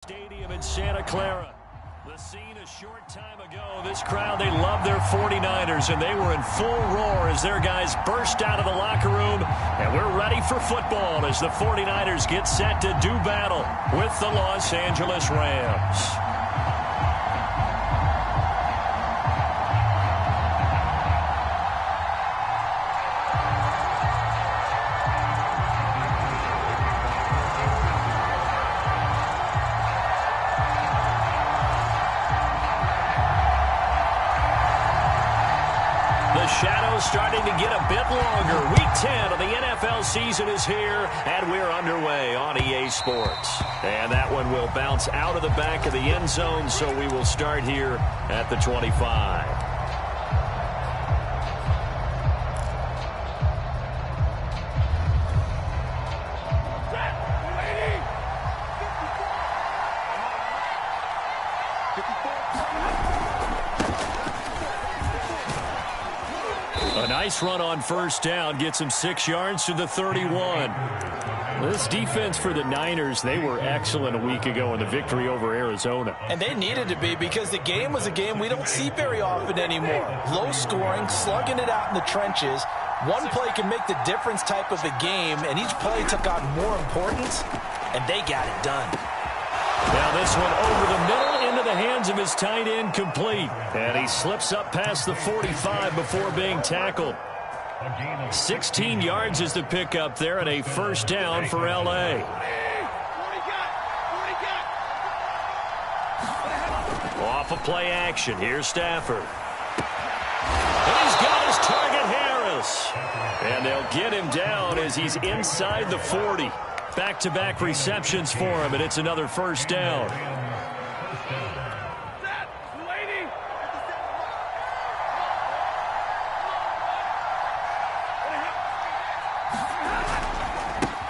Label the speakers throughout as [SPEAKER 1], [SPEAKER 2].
[SPEAKER 1] Stadium in Santa Clara. The scene a short time ago. This crowd, they love their 49ers, and they were in full roar as their guys burst out of the locker room. And we're ready for football as the 49ers get set to do battle with the Los Angeles Rams. Shadows starting to get a bit longer. Week 10 of the NFL season is here, and we're underway on EA Sports. And that one will bounce out of the back of the end zone, so we will start here at the 25. A nice run on first down gets him 6 yards to the 31. This defense for the Niners, they were excellent a week ago in the victory over Arizona.
[SPEAKER 2] And they needed to be because the game was a game we don't see very often anymore. Low scoring, slugging it out in the trenches. One play can make the difference type of a game, and each play took on more importance, and they got it done.
[SPEAKER 1] Now this one over the middle into the hands of his tight end, complete. And he slips up past the 45 before being tackled. 16 yards is the pickup there and a first down for L.A. Off of play action, here's Stafford. And he's got his target, Harris. And they'll get him down as he's inside the 40. Back-to-back receptions for him, and it's another first down.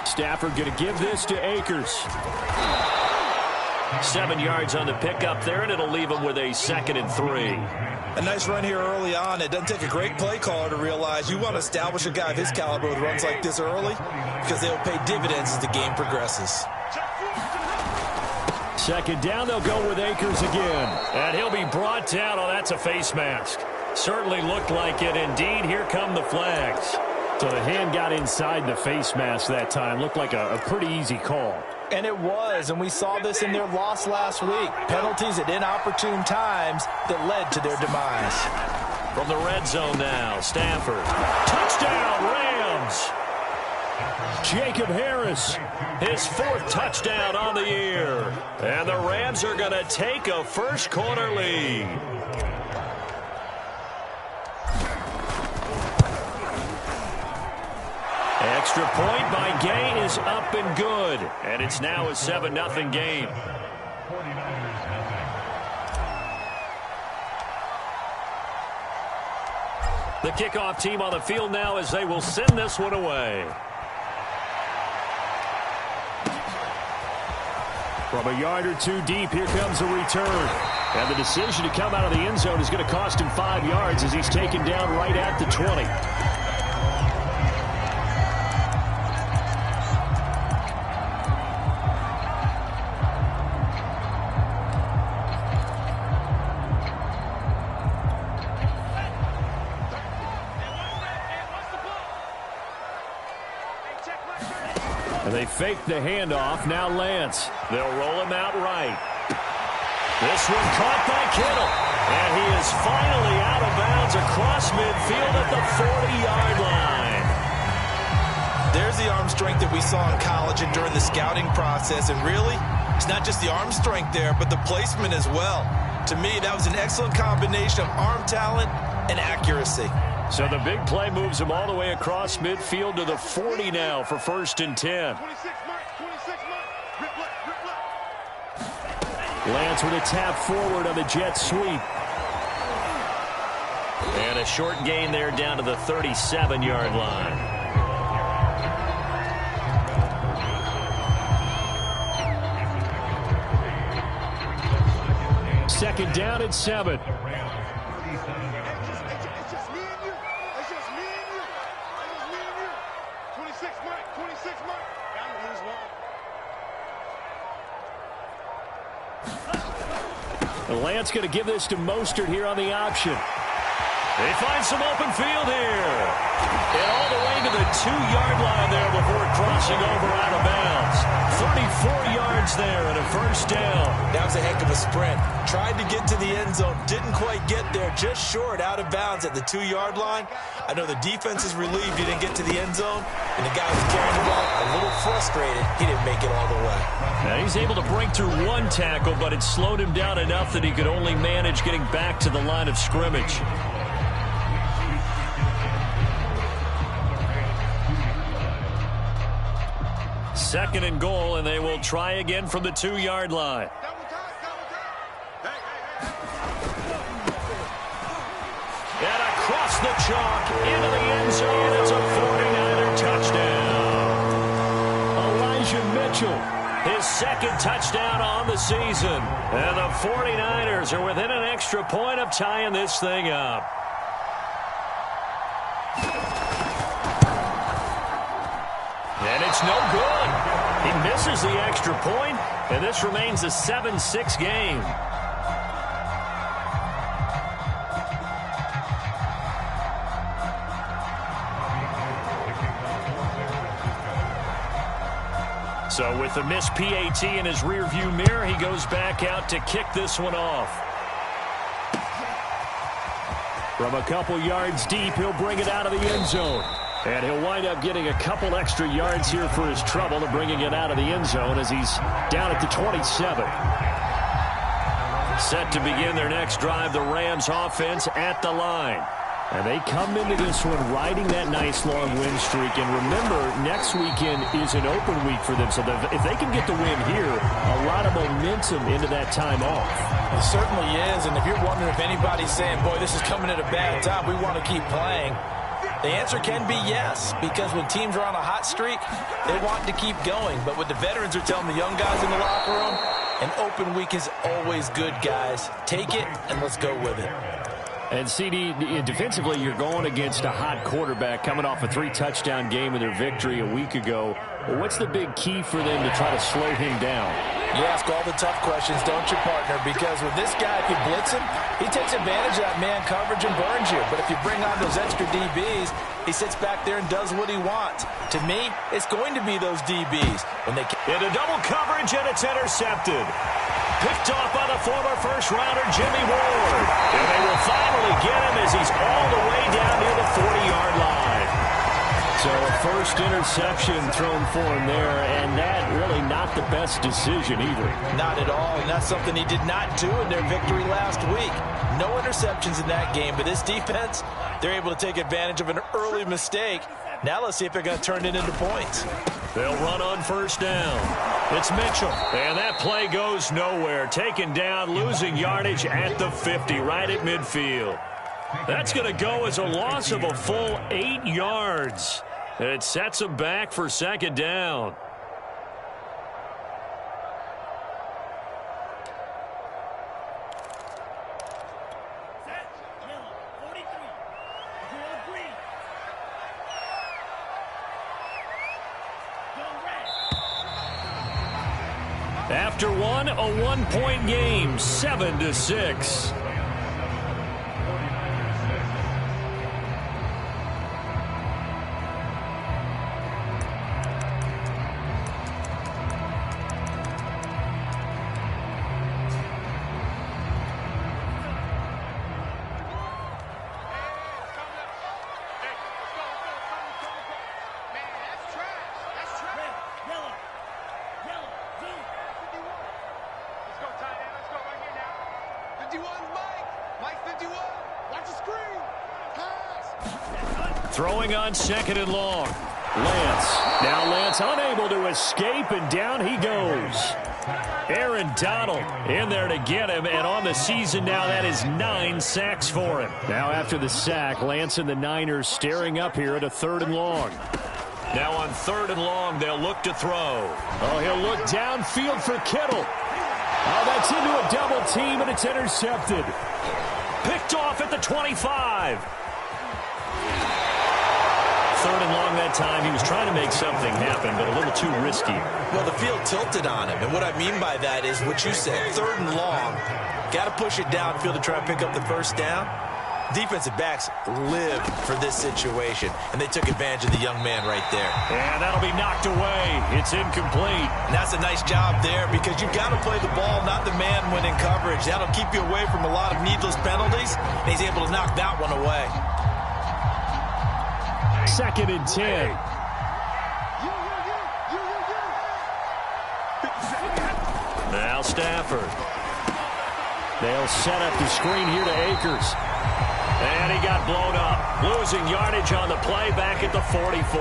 [SPEAKER 1] Stafford going to give this to Akers. 7 yards on the pickup there, and it'll leave him with a 2nd and 3.
[SPEAKER 2] A nice run here early on. It doesn't take a great play caller to realize you want to establish a guy of his caliber with runs like this early because they'll pay dividends as the game progresses.
[SPEAKER 1] 2nd down, they'll go with Akers again. And he'll be brought down. Oh, that's a face mask. Certainly looked like it. Indeed, here come the flags. So the hand got inside the face mask that time. Looked like a pretty easy call.
[SPEAKER 2] And it was, and we saw this in their loss last week. Penalties at inopportune times that led to their demise.
[SPEAKER 1] From the red zone now, Stafford. Touchdown, Rams! Jacob Harris, his 4th touchdown on the year. And the Rams are going to take a first-quarter lead. Extra point by Gay is up and good. And it's now a 7-0 game. The kickoff team on the field now as they will send this one away. From a yard or two deep, here comes a return. And the decision to come out of the end zone is going to cost him 5 yards as he's taken down right at the 20. And they fake the handoff. Now Lance. They'll roll him out right. This one caught by Kittle. And he is finally out of bounds across midfield at the 40-yard line.
[SPEAKER 2] There's the arm strength that we saw in college and during the scouting process. And really, it's not just the arm strength there, but the placement as well. To me, that was an excellent combination of arm talent and accuracy.
[SPEAKER 1] So the big play moves him all the way across midfield to the 40 now for 1st and 10. Lance with a tap forward on the jet sweep. And a short gain there down to the 37-yard line. Second down and 7. And Lance going to give this to Mostert here on the option. They find some open field here. And all the way to the 2-yard line there before crossing over out of bounds. 34 yards there and a first down.
[SPEAKER 2] That was a heck of a sprint. Tried to get to the end zone. Didn't quite get there. Just short out of bounds at the 2-yard line. I know the defense is relieved he didn't get to the end zone. And the guy was carrying the ball a little frustrated. He didn't make it all the way.
[SPEAKER 1] Now he's able to break through one tackle, but it slowed him down enough that he could only manage getting back to the line of scrimmage. Second and goal, and they will try again from the 2-yard line. And across the chalk, into the end zone, it's a 49er touchdown. Elijah Mitchell, his second touchdown on the season. And the 49ers are within an extra point of tying this thing up. And it's no good. He misses the extra point, and this remains a 7-6 game. So with the missed PAT in his rearview mirror, he goes back out to kick this one off. From a couple yards deep, he'll bring it out of the end zone. And he'll wind up getting a couple extra yards here for his trouble and bringing it out of the end zone as he's down at the 27. Set to begin their next drive, the Rams offense at the line. And they come into this one riding that nice long win streak. And remember, next weekend is an open week for them. So if they can get the win here, a lot of momentum into that time off.
[SPEAKER 2] It certainly is. And if you're wondering if anybody's saying, boy, this is coming at a bad time, we want to keep playing, the answer can be yes, because when teams are on a hot streak, they want to keep going. But what the veterans are telling the young guys in the locker room, an open week is always good, guys. Take it, and let's go with it.
[SPEAKER 1] And, CD, defensively, you're going against a hot quarterback coming off a 3-touchdown game in their victory a week ago. Well, what's the big key for them to try to slow him down?
[SPEAKER 2] You ask all the tough questions, don't you, partner? Because with this guy, if you blitz him, he takes advantage of that man coverage and burns you. But if you bring on those extra DBs, he sits back there and does what he wants. To me, it's going to be those DBs. When they
[SPEAKER 1] into double coverage, and it's intercepted. Picked off by the former first-rounder Jimmy Ward. And they will finally get him as he's all the way down near the 40-yard line. So a first interception thrown for him there, and that really not the best decision either.
[SPEAKER 2] Not at all, and that's something he did not do in their victory last week. No interceptions in that game, but this defense, they're able to take advantage of an early mistake. Now let's see if they're going to turn it into points.
[SPEAKER 1] They'll run on first down. It's Mitchell, and that play goes nowhere. Taken down, losing yardage at the 50, right at midfield. That's going to go as a loss of a full 8 yards. And it sets them back for second down. After one, a 1-point game, 7-6. Throwing on second and long. Lance. Now Lance unable to escape, and down he goes. Aaron Donald in there to get him, and on the season now that is 9 sacks for him. Now after the sack, Lance and the Niners staring up here at a 3rd and long. Now on 3rd and long, they'll look to throw. Oh, he'll look downfield for Kittle. Oh, that's into a double team, and it's intercepted. Picked off at the 25. third and long that time. He was trying to make something happen, but a little too risky.
[SPEAKER 2] Well, the field tilted on him, and what I mean by that is what you said, third and long. Got to push it downfield to try and pick up the first down. Defensive backs live for this situation, and they took advantage of the young man right there.
[SPEAKER 1] And that'll be knocked away. It's incomplete.
[SPEAKER 2] And that's a nice job there because you've got to play the ball, not the man when in coverage. That'll keep you away from a lot of needless penalties, and he's able to knock that one away.
[SPEAKER 1] 2nd and 10. Now Stafford. They'll set up the screen here to Akers. And he got blown up. Losing yardage on the play back at the 44.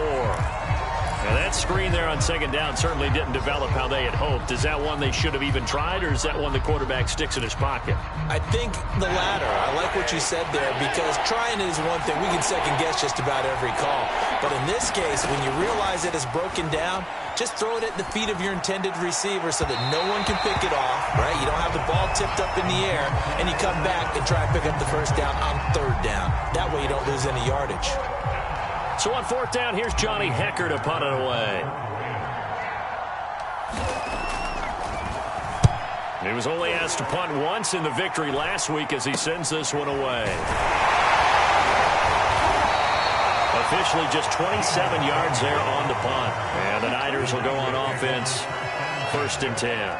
[SPEAKER 1] And that screen there on 2nd down certainly didn't develop how they had hoped. Is that one they should have even tried, or is that one the quarterback sticks in his pocket?
[SPEAKER 2] I think the latter. I like what you said there because trying it is one thing. We can second-guess just about every call. But in this case, when you realize it is broken down, just throw it at the feet of your intended receiver so that no one can pick it off, right? You don't have the ball tipped up in the air, and you come back and try and pick up the first down on 3rd down. That way you don't lose any yardage.
[SPEAKER 1] So on 4th down, here's Johnny Hecker to punt it away. He was only asked to punt once in the victory last week as he sends this one away. Officially just 27 yards there on the punt. And the Niners will go on offense. 1st and 10.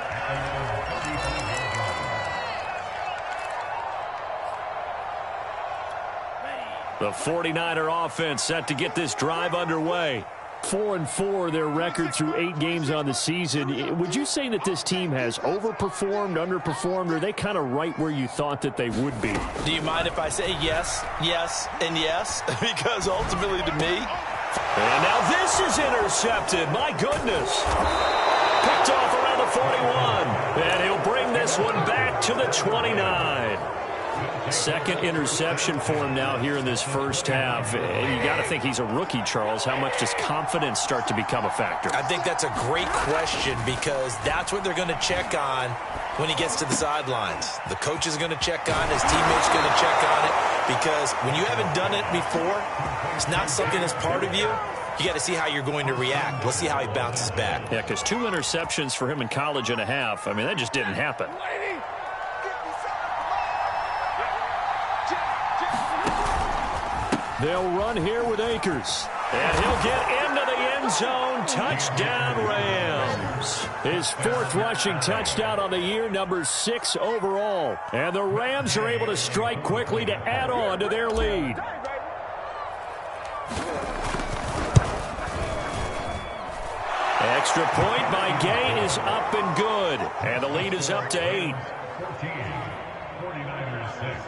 [SPEAKER 1] The 49er offense set to get this drive underway. 4-4 their record through 8 games on the season. Would you say that this team has overperformed, underperformed, or are they kind of right where you thought that they would be?
[SPEAKER 2] Do you mind if I say yes, yes, and yes? Because ultimately to me.
[SPEAKER 1] And now this is intercepted. My goodness. Picked off around the 41. And he'll bring this one back to the 29. 2nd interception for him now here in this first half. And you got to think he's a rookie, Charles. How much does confidence start to become a factor?
[SPEAKER 2] I think that's a great question because that's what they're going to check on when he gets to the sidelines. The coach is going to check on it. His teammates going to check on it because when you haven't done it before, it's not something that's part of you. You got to see how you're going to react. Let's see how he bounces back.
[SPEAKER 1] Yeah, because 2 interceptions for him in college and a half. I mean, that just didn't happen. They'll run here with Akers. And he'll get into the end zone. Touchdown, Rams. His 4th rushing touchdown on the year, number 6 overall. And the Rams are able to strike quickly to add on to their lead. Extra point by Gay is up and good. And the lead is up to 8.
[SPEAKER 3] 49ers 6.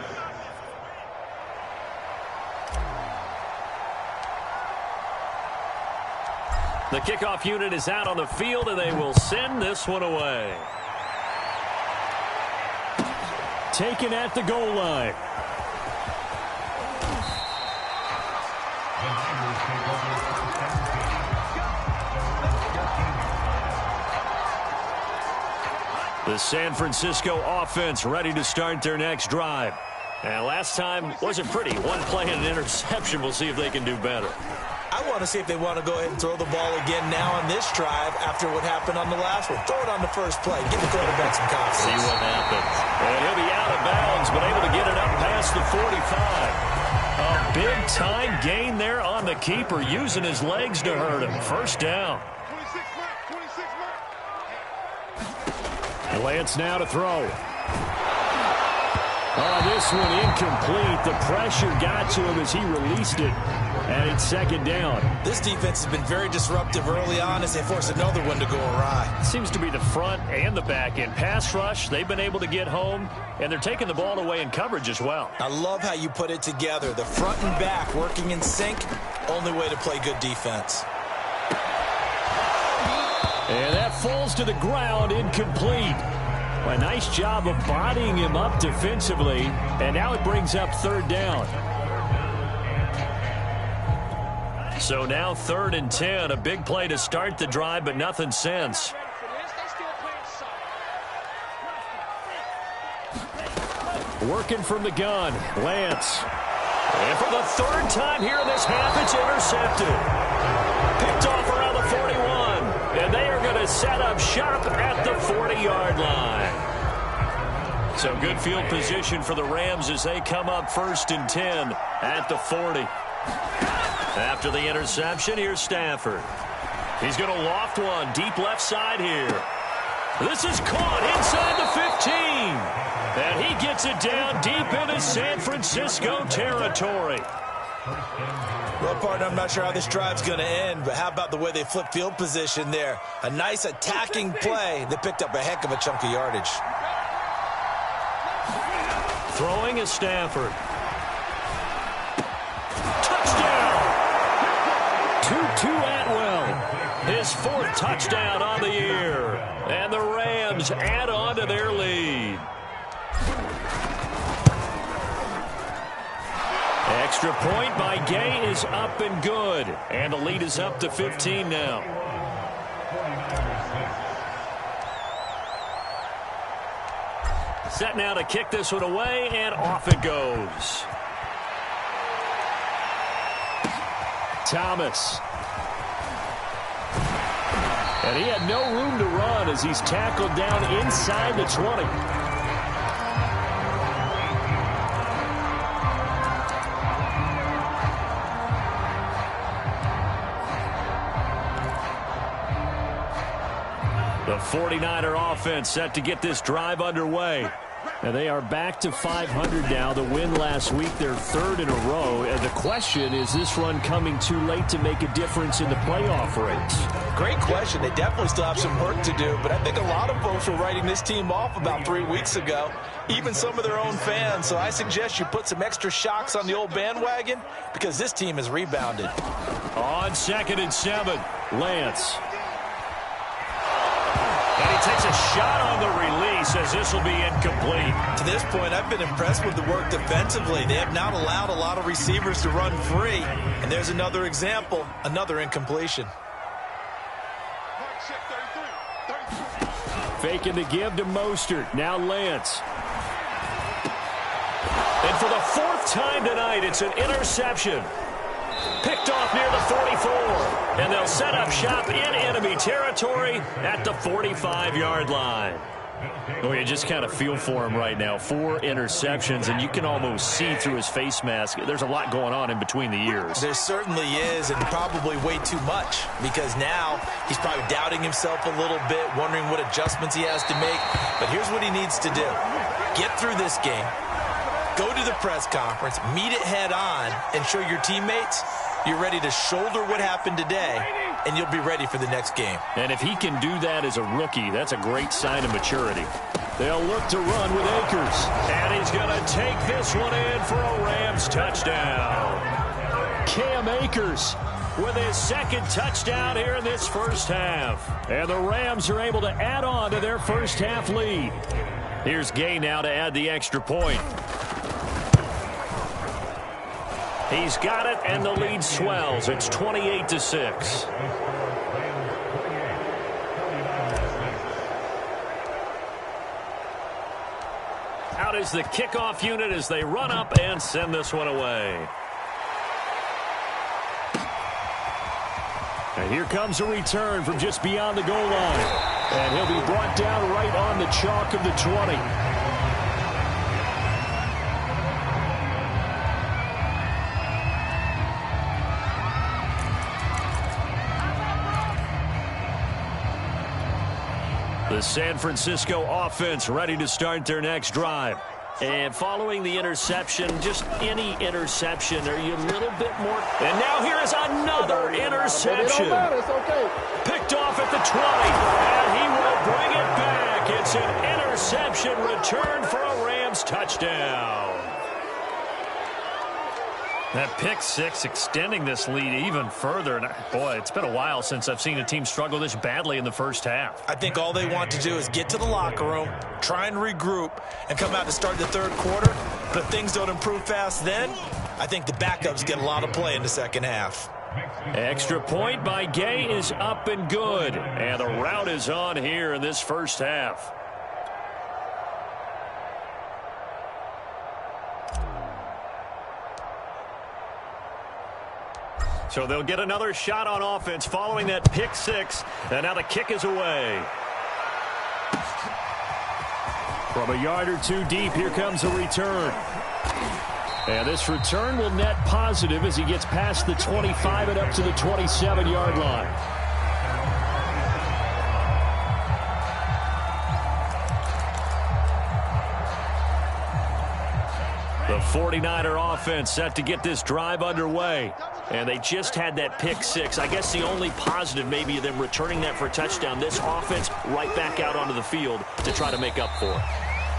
[SPEAKER 1] The kickoff unit is out on the field, and they will send this one away. Taken at the goal line. The San Francisco offense ready to start their next drive. And last time wasn't pretty. One play and an interception. We'll see if they can do better.
[SPEAKER 2] I want to see if they want to go ahead and throw the ball again now on this drive after what happened on the last one. Throw it on the first play. Give the quarterback some confidence.
[SPEAKER 1] See what happens. And he'll be out of bounds, but able to get it up past the 45. A big-time gain there on the keeper, using his legs to hurt him. 1st down. 26 Lance now to throw. Oh, this one incomplete. The pressure got to him as he released it. And it's 2nd down.
[SPEAKER 2] This defense has been very disruptive early on as they force another one to go awry.
[SPEAKER 1] Seems to be the front and the back end. Pass rush, they've been able to get home, and they're taking the ball away in coverage as well.
[SPEAKER 2] I love how you put it together. The front and back working in sync, only way to play good defense.
[SPEAKER 1] And that falls to the ground, incomplete. A nice job of bodying him up defensively, and now it brings up 3rd down. So now 3rd and 10, a big play to start the drive, but nothing since. Working from the gun, Lance. And for the third time here in this half, it's intercepted. Picked off around the 41. And they are going to set up shop at the 40-yard line. So good field position for the Rams as they come up 1st and 10 at the 40. After the interception, here's Stafford. He's going to loft one deep left side here. This is caught inside the 15. And he gets it down deep into San Francisco territory.
[SPEAKER 2] Well, partner, I'm not sure how this drive's going to end, but how about the way they flip field position there? A nice attacking play that picked up a heck of a chunk of yardage.
[SPEAKER 1] Throwing is Stafford. Touchdown! Tutu Atwell. His 4th touchdown on the year. And the Rams add on to their lead. Extra point by Gay is up and good. And the lead is up to 15 now. Set now to kick this one away, and off it goes. Thomas. And he had no room to run as he's tackled down inside the 20. The 49er offense set to get this drive underway. And they are back to 500 now. The win last week, their 3rd in a row. And the question, is this run coming too late to make a difference in the playoff race?
[SPEAKER 2] Great question. They definitely still have some work to do, but I think a lot of folks were writing this team off about 3 weeks ago, even some of their own fans. So I suggest you put some extra shocks on the old bandwagon because this team has rebounded.
[SPEAKER 1] On 2nd and 7, Lance. And he takes a shot on the release as this will be incomplete.
[SPEAKER 2] To this point, I've been impressed with the work defensively. They have not allowed a lot of receivers to run free. And there's another example, another incompletion.
[SPEAKER 1] Faking the give to Mostert. Now Lance. And for the 4th time tonight, it's an interception. Picked off near the 44. And they'll set up shop in enemy territory at the 45-yard line. Well, you just kind of feel for him right now. 4 interceptions, and you can almost see through his face mask. There's a lot going on in between the ears.
[SPEAKER 2] There certainly is, and probably way too much, because now he's probably doubting himself a little bit, wondering what adjustments he has to make. But here's what he needs to do. Get through this game. Go to the press conference, meet it head on, and show your teammates you're ready to shoulder what happened today, and you'll be ready for the next game.
[SPEAKER 1] And if he can do that as a rookie, that's a great sign of maturity. They'll look to run with Akers. And he's going to take this one in for a Rams touchdown. Cam Akers with his 2nd touchdown here in this first half. And the Rams are able to add on to their first half lead. Here's Gay now to add the extra point. He's got it, and the lead swells. It's 28-6. Out is the kickoff unit as they run up and send this one away. And here comes a return from just beyond the goal line. And he'll be brought down right on the chalk of the 20. The San Francisco offense ready to start their next drive. And following the interception, just any interception, are you a little bit more? And now here is another interception.
[SPEAKER 3] It's okay.
[SPEAKER 1] Picked off at the 20, and he will bring it back. It's an interception return for a Rams touchdown. That pick 6 extending this lead even further. And boy, it's been a while since I've seen a team struggle this badly in the first half.
[SPEAKER 2] I think all they want to do is get to the locker room, try and regroup, and come out to start the 3rd quarter. But if things don't improve fast then, I think the backups get a lot of play in the second half.
[SPEAKER 1] Extra point by Gay is up and good. And the route is on here in this first half. So they'll get another shot on offense following that pick six. And now the kick is away. From a yard or two deep, here comes a return. And this return will net positive as he gets past the 25 and up to the 27-yard line. The 49er offense set to get this drive underway. And they just had that pick six. I guess the only positive maybe of them returning that for a touchdown. This offense right back out onto the field to try to make up for it.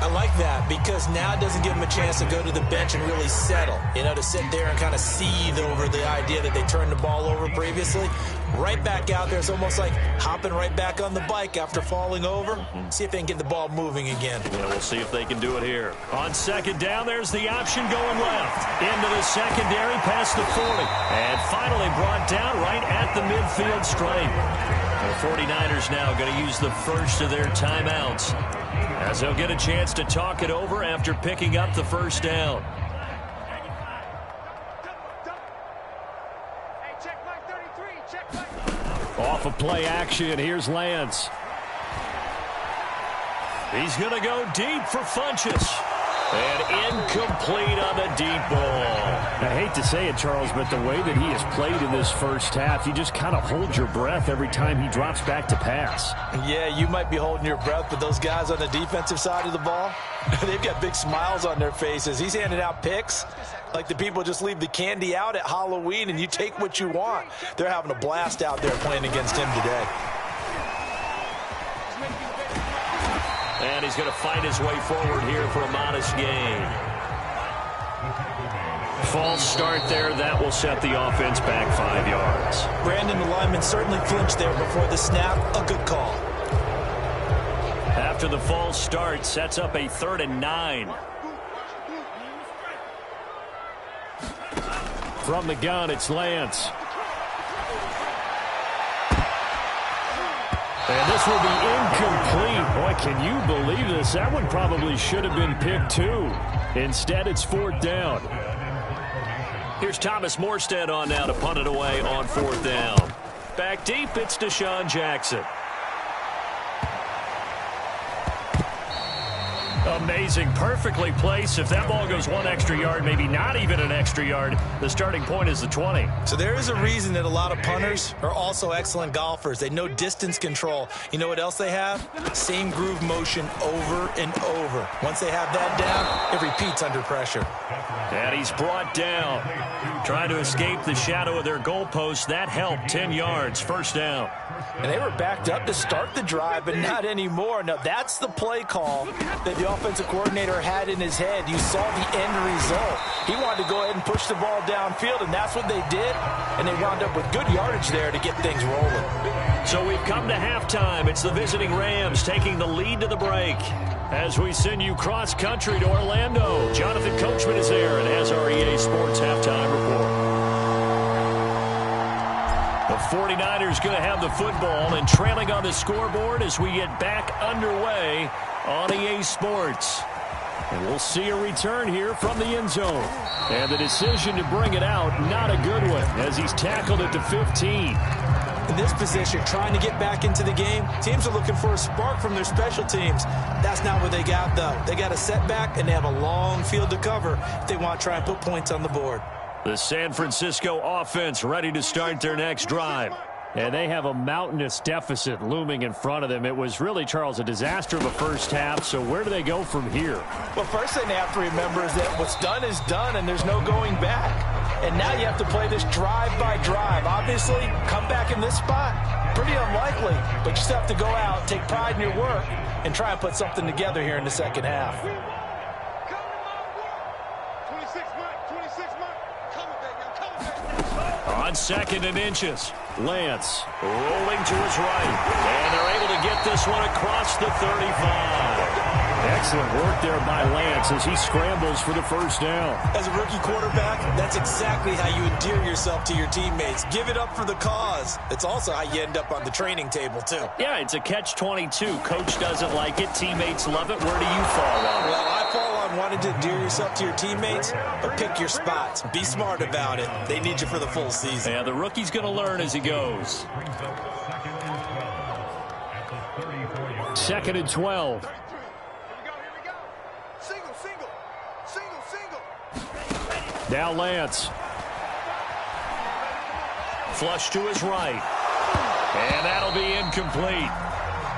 [SPEAKER 2] I like that because now it doesn't give them a chance to go to the bench and really settle. You know, to sit there and kind of seethe over the idea that they turned the ball over previously. Right back out there. It's almost like hopping right back on the bike after falling over. See if they can get the ball moving again.
[SPEAKER 1] Yeah, we'll see if they can do it here. On second down, there's the option going left. Into the secondary, past the 40. And finally brought down right at the midfield stripe. The 49ers now going to use the first of their timeouts, as they'll get a chance to talk it over after picking up the first down. Off of play action, here's Lance. He's going to go deep for Funchess. And incomplete on the deep ball.
[SPEAKER 3] I hate to say it, Charles, but the way that he has played in this first half, you just kind of hold your breath every time he drops back to pass.
[SPEAKER 2] Yeah, you might be holding your breath, but those guys on the defensive side of the ball, they've got big smiles on their faces. He's handing out picks like the people just leave the candy out at Halloween and you take what you want. They're having a blast out there playing against him today.
[SPEAKER 1] And he's going to fight his way forward here for a modest gain. False start there. That will set the offense back 5 yards.
[SPEAKER 2] Brandon, the lineman certainly flinched there before the snap. A good call.
[SPEAKER 1] After the false start, sets up a 3rd and 9.
[SPEAKER 3] From the gun, it's Lance. And this will be incomplete. Boy, can you believe this? That one probably should have been picked too. Instead, it's 4th down.
[SPEAKER 1] Here's Thomas Morstead on now to punt it away on 4th down. Back deep, it's Deshaun Jackson. Amazing, perfectly placed. If that ball goes 1 extra yard, maybe not even an extra yard, the starting point is the 20.
[SPEAKER 2] So there is a reason that a lot of punters are also excellent golfers. They know distance control. You know what else they have? Same groove motion over and over. Once they have that down, it repeats under pressure.
[SPEAKER 1] And he's brought down. Trying to escape the shadow of their goalpost. That helped. 10 yards, 1st down.
[SPEAKER 2] And they were backed up to start the drive, but not anymore. Now, that's the play call that the offensive coordinator had in his head. You saw the end result. He wanted to go ahead and push the ball downfield, and that's what they did. And they wound up with good yardage there to get things rolling.
[SPEAKER 1] So we've come to halftime. It's the visiting Rams taking the lead to the break. As we send you cross-country to Orlando, Jonathan Coachman is there and has our EA Sports halftime report. The 49ers going to have the football and trailing on the scoreboard as we get back underway on EA Sports.
[SPEAKER 3] And we'll see a return here from the end zone. And the decision to bring it out, not a good one, as he's tackled at the 15.
[SPEAKER 2] In this position, trying to get back into the game, teams are looking for a spark from their special teams. That's not what they got, though. They got a setback, and they have a long field to cover if they want to try and put points on the board.
[SPEAKER 1] The San Francisco offense ready to start their next drive.
[SPEAKER 3] And they have a mountainous deficit looming in front of them. It was really, Charles, a disaster of a first half. So where do they go from here?
[SPEAKER 2] Well, first thing they have to remember is that what's done is done, and there's no going back. And now you have to play this drive by drive. Obviously, come back in this spot, pretty unlikely. But you still have to go out, take pride in your work, and try and put something together here in the second half.
[SPEAKER 1] On 2nd and inches, Lance rolling to his right. And they're able to get this one across the 35.
[SPEAKER 3] Excellent work there by Lance as he scrambles for the first down.
[SPEAKER 2] As a rookie quarterback, that's exactly how you endear yourself to your teammates. Give it up for the cause. It's also how you end up on the training table, too.
[SPEAKER 1] Yeah, it's a catch-22. Coach doesn't like it. Teammates love it. Where do you fall on it?
[SPEAKER 2] Well, I fall on wanting to endear yourself to your teammates, but pick your spots. Be smart about it. They need you for the full season.
[SPEAKER 1] Yeah, the rookie's going to learn as he goes.
[SPEAKER 3] 2nd and 12. Now Lance.
[SPEAKER 1] Flush to his right. And that'll be incomplete.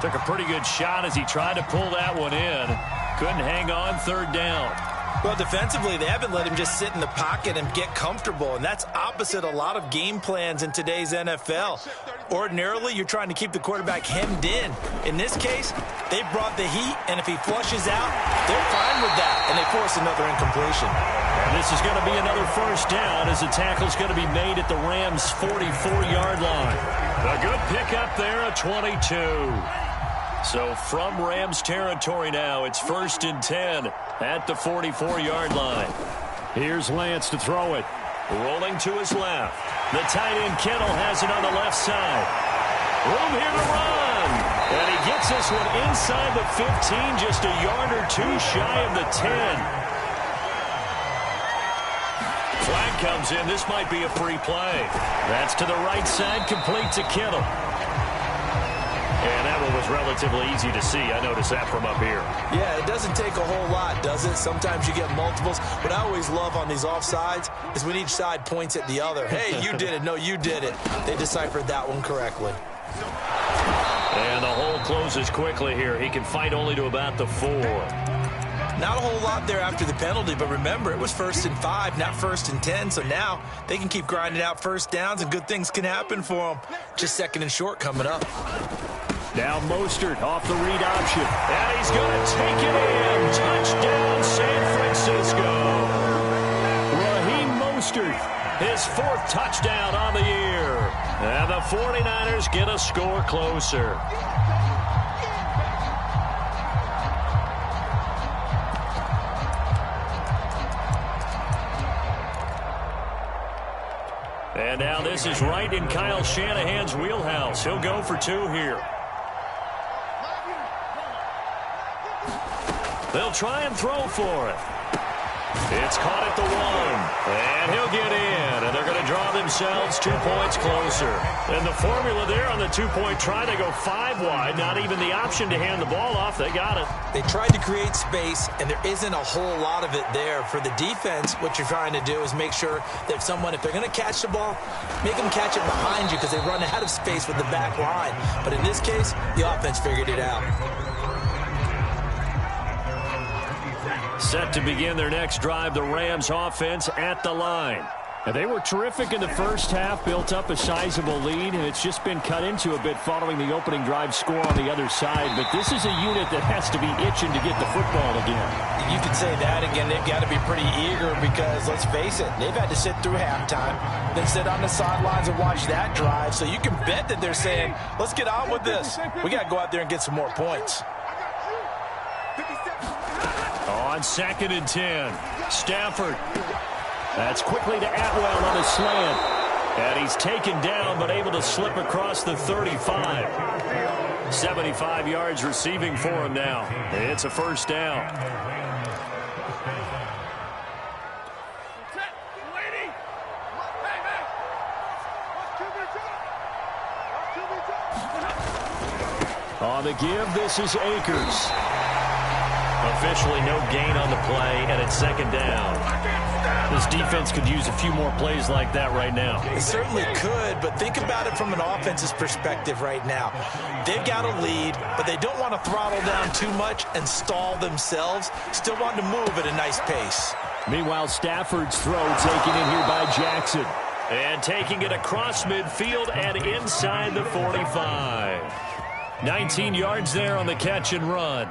[SPEAKER 1] Took a pretty good shot as he tried to pull that one in. Couldn't hang on 3rd down.
[SPEAKER 2] Well, defensively, they haven't let him just sit in the pocket and get comfortable, and that's opposite a lot of game plans in today's NFL. Ordinarily, you're trying to keep the quarterback hemmed in. In this case, they brought the heat, and if he flushes out, they're fine with that, and they force another incompletion.
[SPEAKER 1] And this is going to be another 1st down as the tackle's going to be made at the Rams' 44-yard line. A good pickup there, a 22. So from Rams territory now, it's 1st and 10 at the 44-yard line.
[SPEAKER 3] Here's Lance to throw it.
[SPEAKER 1] Rolling to his left. The tight end Kittle has it on the left side. Room here to run. And he gets this one inside the 15, just a yard or two shy of the 10. Flag comes in. This might be a free play. That's to the right side, complete to Kittle. And that one was relatively easy to see. I noticed that from up here.
[SPEAKER 2] Yeah, it doesn't take a whole lot, does it? Sometimes you get multiples. What I always love on these offsides is when each side points at the other. Hey, you did it. No, you did it. They deciphered that one correctly.
[SPEAKER 1] And the hole closes quickly here. He can fight only to about the 4.
[SPEAKER 2] Not a whole lot there after the penalty, but remember, it was 1st and 5, not 1st and 10, so now they can keep grinding out 1st downs, and good things can happen for them. Just 2nd and short coming up.
[SPEAKER 3] Now Mostert off the read option.
[SPEAKER 1] And he's going to take it in. Touchdown, San Francisco.
[SPEAKER 3] Raheem Mostert.
[SPEAKER 1] His 4th touchdown on the year. And the 49ers get a score closer. And now this is right in Kyle Shanahan's wheelhouse. He'll go for 2 here. They'll try and throw for it. It's caught at the 1. And he'll get in. And they're going to draw themselves 2 points closer. And the formula there on the 2-point try, they go 5 wide. Not even the option to hand the ball off. They got it.
[SPEAKER 2] They tried to create space, and there isn't a whole lot of it there. For the defense, what you're trying to do is make sure that if they're going to catch the ball, make them catch it behind you because they run out of space with the back line. But in this case, the offense figured it out.
[SPEAKER 3] Set to begin their next drive, the Rams offense at the line. And they were terrific in the first half, built up a sizable lead, and it's just been cut into a bit following the opening drive score on the other side. But this is a unit that has to be itching to get the football again.
[SPEAKER 2] You could say that again. They've got to be pretty eager because, let's face it, they've had to sit through halftime, then sit on the sidelines and watch that drive. So you can bet that they're saying, let's get on with this. We got to go out there and get some more points.
[SPEAKER 1] On 2nd and 10, Stafford.
[SPEAKER 3] That's quickly to Atwell on a slant.
[SPEAKER 1] And he's taken down but able to slip across the 35. 75 yards receiving for him now. It's a 1st down.
[SPEAKER 3] On the give, this is Akers.
[SPEAKER 1] Officially no gain on the play, and it's 2nd down. This defense could use a few more plays like that right now.
[SPEAKER 2] They certainly could, but think about it from an offense's perspective right now. They've got a lead, but they don't want to throttle down too much and stall themselves. Still want to move at a nice pace.
[SPEAKER 3] Meanwhile, Stafford's throw taken in here by Jackson.
[SPEAKER 1] And taking it across midfield and inside the 45. 19 yards there on the catch and run.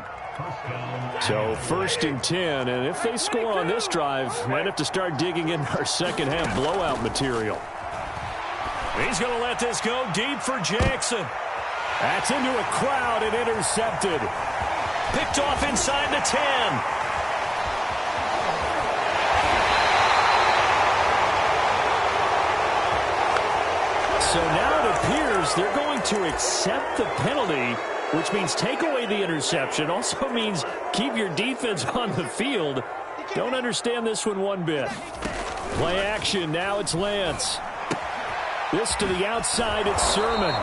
[SPEAKER 3] So 1st and 10, and if they score on this drive, might have to start digging in our second half blowout material.
[SPEAKER 1] He's going to let this go deep for Jackson.
[SPEAKER 3] That's into a crowd and intercepted.
[SPEAKER 1] Picked off inside the 10.
[SPEAKER 3] So now it appears they're going to accept the penalty, which means take away the interception. Also means keep your defense on the field. Don't understand this one bit. Play action. Now it's Lance. This to the outside. It's Sermon.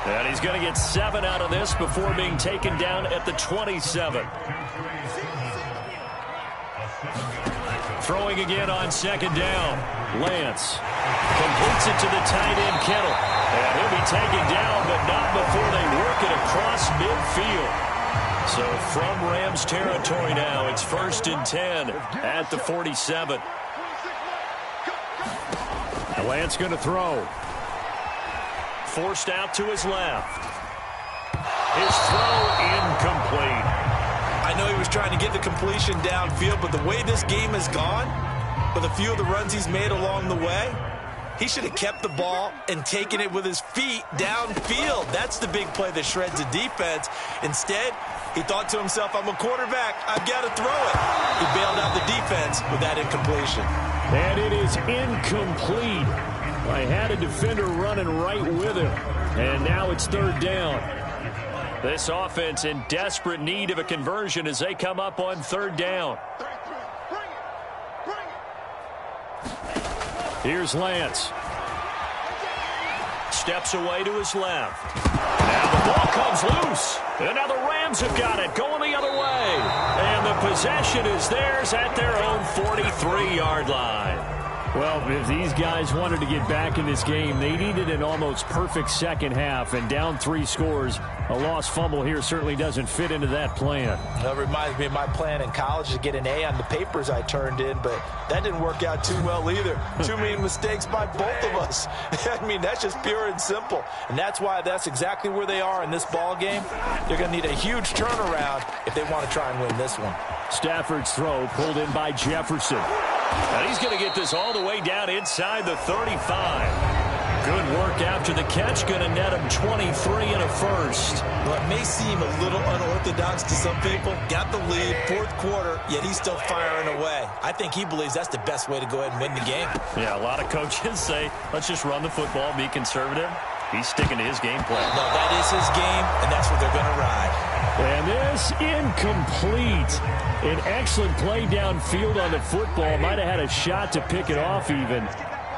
[SPEAKER 3] And he's going to get 7 out of this before being taken down at the 27. Throwing again on second down. Lance completes it to the tight end, Kittle. And he'll be taken down, but not before they work it across midfield. So from Rams territory now, it's 1st and 10 at the 47. Lance going to throw. Forced out to his left. His throw incomplete.
[SPEAKER 2] I know he was trying to get the completion downfield, but the way this game has gone, with a few of the runs he's made along the way, he should have kept the ball and taken it with his feet downfield. That's the big play that shreds the defense. Instead, he thought to himself, I'm a quarterback, I've got to throw it. He bailed out the defense with that incompletion.
[SPEAKER 3] And it is incomplete. I had a defender running right with him. And now it's 3rd down. This offense in desperate need of a conversion as they come up on 3rd down. Here's Lance. Steps away to his left. Now the ball comes loose. And now the Rams have got it going the other way. And the possession is theirs at their own 43-yard line. Well, if these guys wanted to get back in this game, they needed an almost perfect second half. And down 3 scores, a lost fumble here certainly doesn't fit into that plan.
[SPEAKER 2] That reminds me of my plan in college to get an A on the papers I turned in, but that didn't work out too well either. Too many mistakes by both of us. I mean, that's just pure and simple. And that's why that's exactly where they are in this ball game. They're going to need a huge turnaround if they want to try and win this one.
[SPEAKER 3] Stafford's throw pulled in by Jefferson. And he's going to get this all the way down inside the 35. Good work after the catch. Going to net him 23 and a first.
[SPEAKER 2] Well, it may seem a little unorthodox to some people. Got the lead, 4th quarter, yet he's still firing away. I think he believes that's the best way to go ahead and win the game.
[SPEAKER 3] Yeah, a lot of coaches say, let's just run the football, be conservative. He's sticking to his game plan.
[SPEAKER 2] No, that is his game, and that's what they're going to ride.
[SPEAKER 3] And this incomplete. An excellent play downfield on the football. Might have had a shot to pick it off even,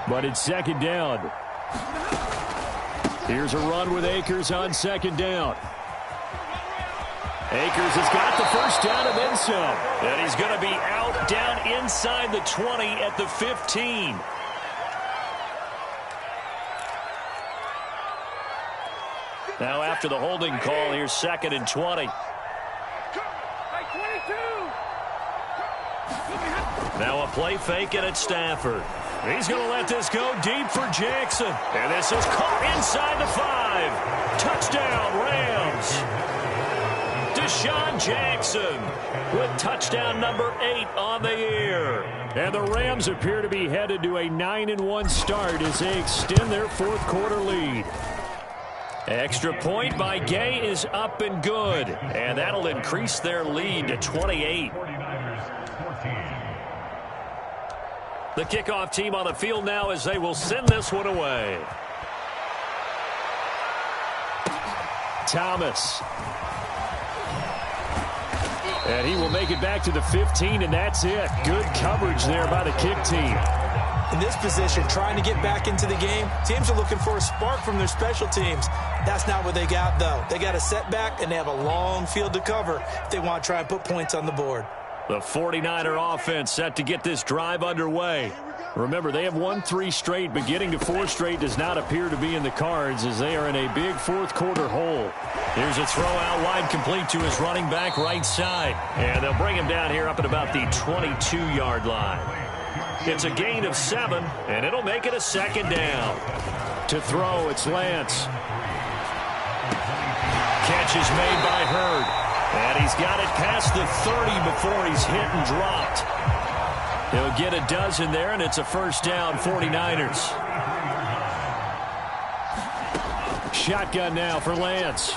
[SPEAKER 3] but it's 2nd down. Here's a run with Akers on 2nd down. Akers has got the first down and then some. And he's going to be out down inside the 20 at the 15. Now after the holding call, here's 2nd and 20. Now a play fake and it's Stafford. He's going to let this go deep for Jackson. And this is caught inside the 5. Touchdown, Rams. Deshaun Jackson with touchdown number 8 on the year. And the Rams appear to be headed to a 9-1 start as they extend their 4th quarter lead. Extra point by Gay is up and good. And that'll increase their lead to 28. The kickoff team on the field now as they will send this one away. Thomas. And he will make it back to the 15, and that's it. Good coverage there by the kick team.
[SPEAKER 2] In this position, trying to get back into the game, teams are looking for a spark from their special teams. That's not what they got, though. They got a setback, and they have a long field to cover if they want to try and put points on the board.
[SPEAKER 3] The 49er offense set to get this drive underway. Remember, they have won 3 straight, but getting to 4 straight does not appear to be in the cards as they are in a big 4th quarter hole. Here's a throw out wide complete to his running back right side. And they'll bring him down here up at about the 22-yard line. It's a gain of 7, and it'll make it a 2nd down. To throw, it's Lance. Catch is made by Hurd. And he's got it past the 30 before he's hit and dropped. He'll get a dozen there, and it's a first down, 49ers. Shotgun now for Lance.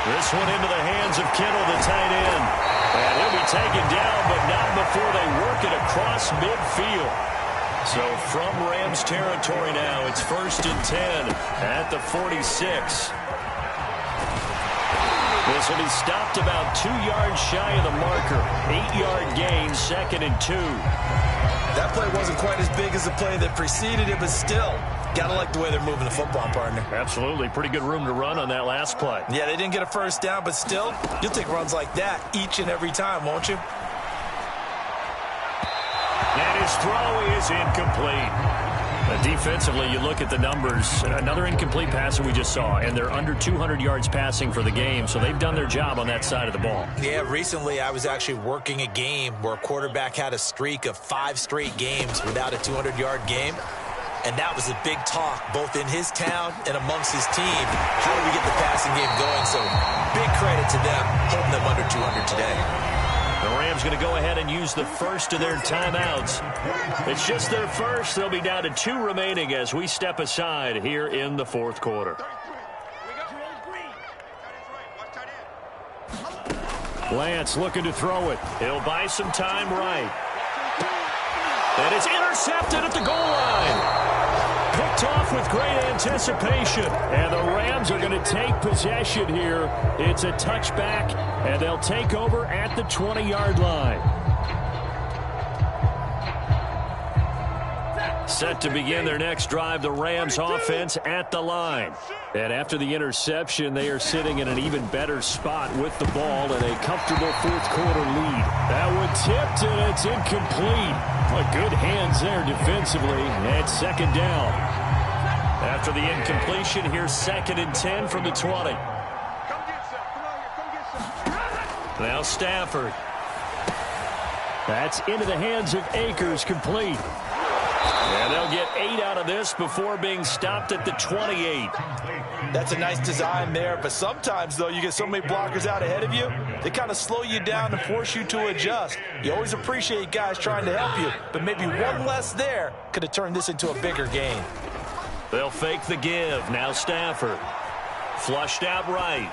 [SPEAKER 3] This one into the hands of Kittle, the tight end. And he'll be taken down, but not before they work it across midfield. So from Rams territory now, it's 1st and 10 at the 46.
[SPEAKER 1] This will be stopped about 2 yards shy of the marker. 8-yard gain, 2nd and 2.
[SPEAKER 2] That play wasn't quite as big as the play that preceded it, but still, gotta like the way they're moving the football, partner.
[SPEAKER 1] Absolutely. Pretty good room to run on that last play.
[SPEAKER 2] Yeah, they didn't get a first down, but still, you'll take runs like that each and every time, won't you?
[SPEAKER 1] And his throw is incomplete. Defensively, you look at the numbers. Another incomplete pass that we just saw, and they're under 200 yards passing for the game, so they've done their job on that side of the ball.
[SPEAKER 2] Yeah, recently I was actually working a game where a quarterback had a streak of 5 straight games without a 200-yard game, and that was a big talk both in his town and amongst his team. How do we get the passing game going? So big credit to them holding them under 200 today.
[SPEAKER 1] The Rams going to go ahead and use the first of their timeouts. It's just their first. They'll be down to 2 remaining as we step aside here in the 4th quarter. Lance looking to throw it. He'll buy some time right. And it's intercepted at the goal line. Picked off with great anticipation. And the Rams are going to take possession here. It's a touchback, and they'll take over at the 20-yard line. Set to begin their next drive, the Rams offense at the line. And after the interception, they are sitting in an even better spot with the ball and a comfortable 4th quarter lead. That one tipped, and it's incomplete. But good hands there defensively, and 2nd down. After the incompletion, here's 2nd and 10 from the 20. Now Stafford. That's into the hands of Akers, complete. And they'll get 8 out of this before being stopped at the 28.
[SPEAKER 2] That's a nice design there, but sometimes, though, you get so many blockers out ahead of you, they kind of slow you down and force you to adjust. You always appreciate guys trying to help you, but maybe one less there could have turned this into a bigger gain.
[SPEAKER 1] They'll fake the give. Now Stafford. Flushed out right.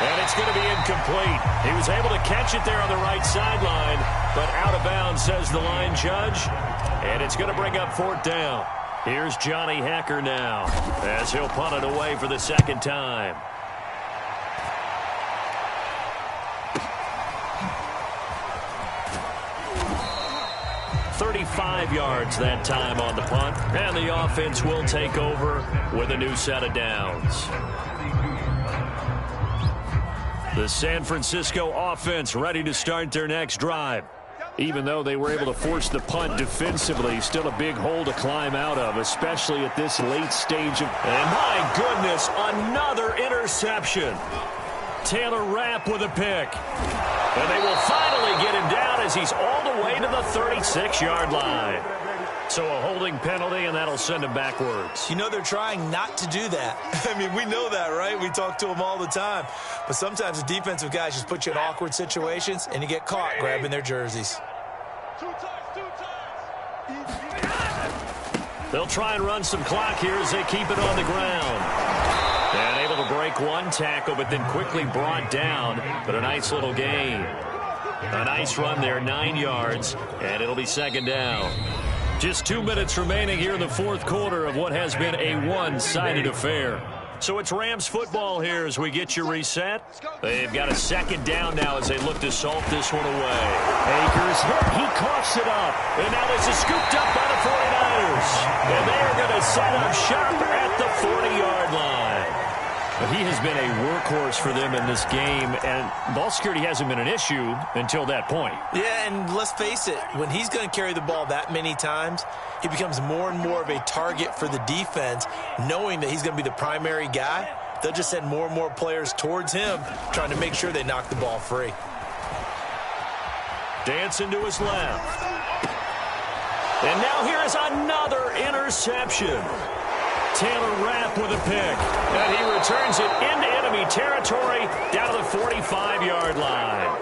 [SPEAKER 1] And it's going to be incomplete. He was able to catch it there on the right sideline, but out of bounds, says the line judge. And it's going to bring up 4th down. Here's Johnny Hecker now, as he'll punt it away for the 2nd time. "35 yards that time on the punt, and the offense will take over with a new set of downs. The San Francisco offense ready to start their next drive. Even though they were able to force the punt defensively, still a big hole to climb out of, especially at this late stage of... And my goodness, another interception. Taylor Rapp with a pick. And they will finally get him down as he's all the way to the 36-yard line. So a holding penalty, and that'll send him backwards.
[SPEAKER 2] You know, they're trying not to do that. I mean, we know that, right? We talk to them all the time. But sometimes the defensive guys just put you in awkward situations, and you get caught grabbing their jerseys.
[SPEAKER 1] They'll try and run some clock here as they keep it on the ground. And able to break one tackle, but then quickly brought down. But a nice little gain. A nice run there, 9 yards, and it'll be 2nd down. Just 2 minutes remaining here in the 4th quarter of what has been a one-sided affair. So it's Rams football here as we get you reset. They've got a 2nd down now as they look to salt this one away. Akers hit. He coughs it up. And now this is scooped up by the 49ers. And they are going to set up shop at the 40-yard line. But he has been a workhorse for them in this game, and ball security hasn't been an issue until that point.
[SPEAKER 2] Yeah, and let's face it, when he's going to carry the ball that many times, he becomes more and more of a target for the defense, knowing that he's going to be the primary guy. They'll just send more and more players towards him, trying to make sure they knock the ball free.
[SPEAKER 1] Dancing to his left. And now here is another interception. Taylor Rapp with a pick. And he returns it into enemy territory down to the 45-yard line.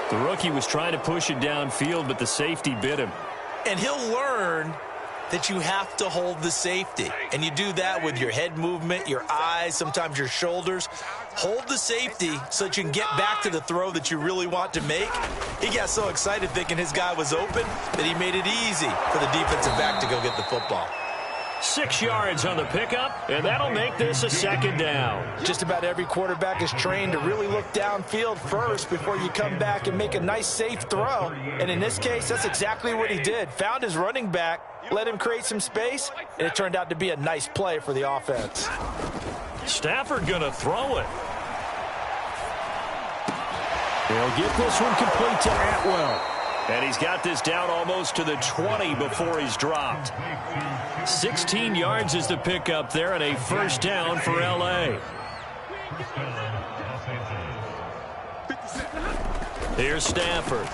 [SPEAKER 1] The rookie was trying to push it downfield, but the safety bit him.
[SPEAKER 2] And he'll learn that you have to hold the safety. And you do that with your head movement, your eyes, sometimes your shoulders. Hold the safety so that you can get back to the throw that you really want to make. He got so excited thinking his guy was open that he made it easy for the defensive back to go get the football.
[SPEAKER 1] 6 yards on the pickup, and that'll make this a second down.
[SPEAKER 2] Just about every quarterback is trained to really look downfield first before you come back and make a nice, safe throw. And in this case, that's exactly what he did. Found his running back, let him create some space, and it turned out to be a nice play for the offense.
[SPEAKER 1] Stafford going to throw it. He'll get this one complete to Atwell. And he's got this down almost to the 20 before he's dropped. 16 yards is the pickup there and a first down for L.A. Here's Stafford.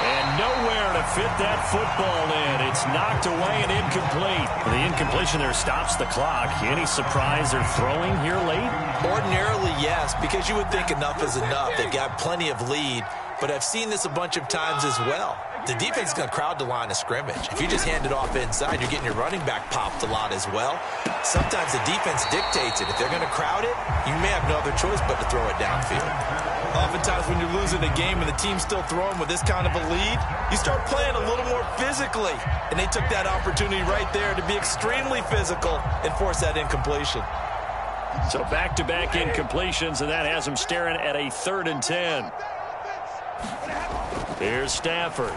[SPEAKER 1] And nowhere to fit that football in. It's knocked away and incomplete. The incompletion there stops the clock. Any surprise they're throwing here late?
[SPEAKER 2] Ordinarily, yes, because you would think enough is enough. They've got plenty of lead, but I've seen this a bunch of times as well. The defense is going to crowd the line of scrimmage. If you just hand it off inside, you're getting your running back popped a lot as well. Sometimes the defense dictates it. If they're going to crowd it, you may have no other choice but to throw it downfield. Oftentimes when you're losing a game and the team's still throwing with this kind of a lead, you start playing a little more physically. And they took that opportunity right there to be extremely physical and force that incompletion.
[SPEAKER 1] So back-to-back incompletions, and that has them staring at a 3rd and 10. Here's Stafford.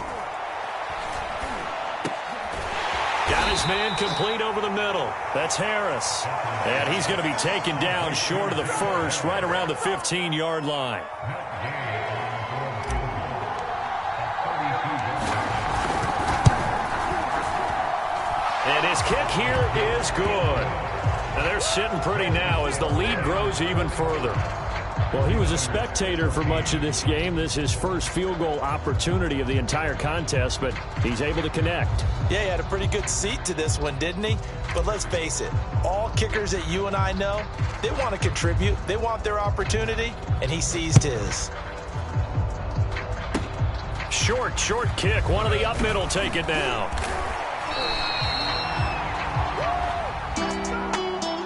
[SPEAKER 1] Got his man complete over the middle. That's Harris. And he's going to be taken down short of the first, right around the 15-yard line. And his kick here is good. And they're sitting pretty now as the lead grows even further. Well, he was a spectator for much of this game. This is his first field goal opportunity of the entire contest, but he's able to connect.
[SPEAKER 2] Yeah, he had a pretty good seat to this one, didn't he? But let's face it, all kickers that you and I know, they want to contribute. They want their opportunity, and he seized his.
[SPEAKER 1] Short kick. One of the up middle take it down.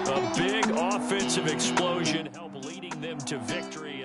[SPEAKER 1] A big offensive explosion helped leading them to victory.